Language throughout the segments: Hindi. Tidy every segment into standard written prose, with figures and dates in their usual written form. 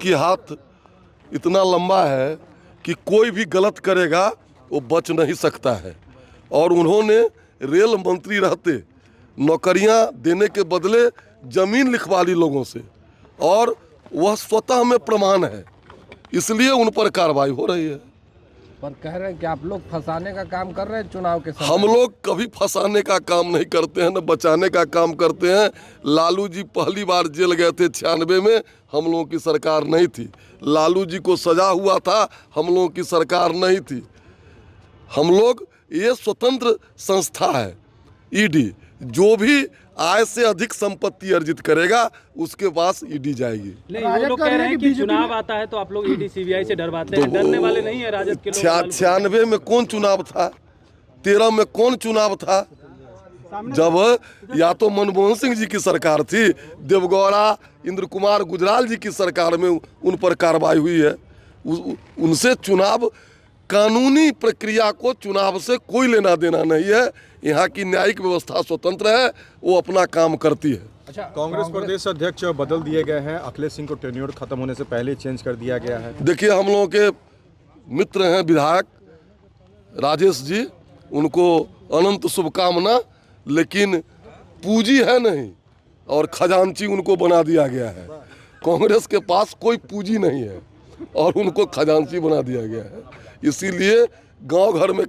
की हाथ इतना लंबा है कि कोई भी गलत करेगा वो बच नहीं सकता है। और उन्होंने रेल मंत्री रहते नौकरियां देने के बदले ज़मीन लिखवा ली लोगों से, और वह स्वतः में प्रमाण है, इसलिए उन पर कार्रवाई हो रही है। पर कह रहे हैं कि आप लोग फंसाने का काम कर रहे हैं चुनाव के समय। हम लोग कभी फंसाने का काम नहीं करते हैं, न बचाने का काम करते हैं। लालू जी पहली बार जेल गए थे 96 में, हम लोगों की सरकार नहीं थी। लालू जी को सजा हुआ था, हम लोगों की सरकार नहीं थी। हम लोग, ये स्वतंत्र संस्था है ईडी, जो भी आय से अधिक संपत्ति अर्जित करेगा उसके पास ईडी जाएगी। नहीं, वो लोग कह रहे हैं कि चुनाव आता है तो आप लोग ईडी सीबीआई से डरवाते हैं, डरने वाले नहीं है राजद के लोग। 96 में कौन चुनाव था, 13 में कौन चुनाव था, जब या तो मनमोहन सिंह जी की सरकार थी, देवगौड़ा इंद्र कुमार गुजराल जी की सरकार में उन पर कार्रवाई हुई है। उनसे चुनाव, कानूनी प्रक्रिया को चुनाव से कोई लेना देना नहीं है। यहाँ की न्यायिक व्यवस्था स्वतंत्र है, वो अपना काम करती है। अच्छा, कांग्रेस प्रदेश अध्यक्ष बदल दिए गए हैं, अखिलेश सिंह को टेन्योर खत्म होने से पहले चेंज कर दिया गया है। देखिए, हम लोगों के मित्र हैं विधायक राजेश जी, उनको अनंत शुभकामना, लेकिन पूंजी है नहीं और खजांची उनको बना दिया गया है। कांग्रेस के पास कोई पूंजी नहीं है और उनको खजांची बना दिया गया है। इसीलिए गांव घर में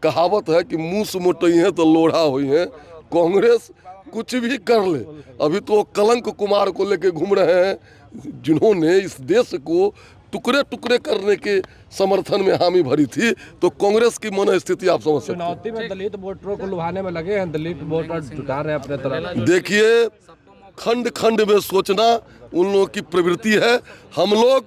कहावत है कि मुँह से मोटई है तो लोढ़ा हुई है। कांग्रेस कुछ भी कर ले, अभी तो कलंक कुमार को लेके घूम रहे हैं, जिन्होंने इस देश को टुकड़े टुकड़े करने के समर्थन में हामी भरी थी। तो कांग्रेस की मन स्थिति आप समझ सकते हैं। चुनौती में दलित वोटरों को लुभाने में लगे हैं, दलित वोटर जुटा रहे हैं अपने तरफ। देखिए, खंड खंड में सोचना उन लोगों की प्रवृत्ति है। हम लोग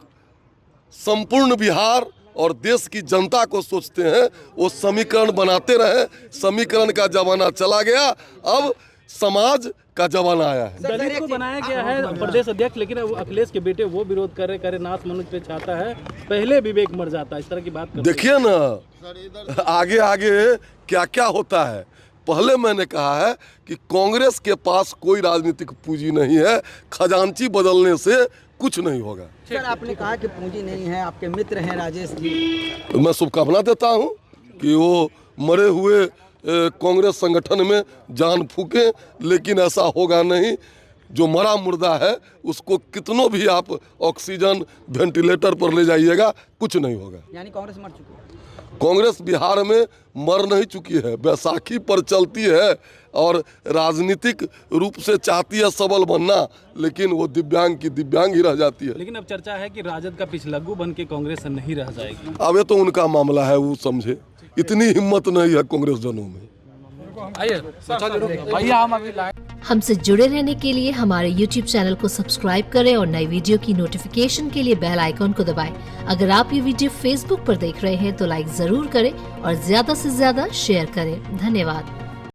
संपूर्ण बिहार और देश की जनता को सोचते हैं। वो समीकरण बनाते रहे, समीकरण का जमाना चला गया, अब समाज का जमाना आया है। दलित को बनाया गया है प्रदेश अध्यक्ष, लेकिन अखिलेश के बेटे वो विरोध करे नाथ मनुज पे चाहता है, पहले विवेक मर जाता है, इस तरह की बात करते हैं। देखिए ना, आगे आगे क्या क्या होता है। पहले मैंने कहा है कि कांग्रेस के पास कोई राजनीतिक पूंजी नहीं है, खजांची बदलने से कुछ नहीं होगा। सर, आपने कहा कि पूंजी नहीं है, आपके मित्र हैं राजेश जी, तो मैं शुभकामना देता हूं कि वो मरे हुए कांग्रेस संगठन में जान फूके, लेकिन ऐसा होगा नहीं। जो मरा मुर्दा है उसको कितनों भी आप ऑक्सीजन वेंटिलेटर पर ले जाइएगा, कुछ नहीं होगा। यानी कांग्रेस मर चुकी है। कांग्रेस बिहार में मर नहीं चुकी है, बैसाखी पर चलती है और राजनीतिक रूप से चाहती है सबल बनना, लेकिन वो दिव्यांग की दिव्यांग ही रह जाती है। लेकिन अब चर्चा है कि राजद का पिछलग्गू बन के कांग्रेस नहीं रह जाएगी। अब ये तो उनका मामला है, वो समझे। इतनी हिम्मत नहीं है कांग्रेस जनों में। हमसे जुड़े रहने के लिए हमारे YouTube चैनल को सब्सक्राइब करें और नई वीडियो की नोटिफिकेशन के लिए बेल आइकॉन को दबाएं। अगर आप ये वीडियो Facebook पर देख रहे हैं तो लाइक जरूर करें और ज्यादा से ज्यादा शेयर करें। धन्यवाद।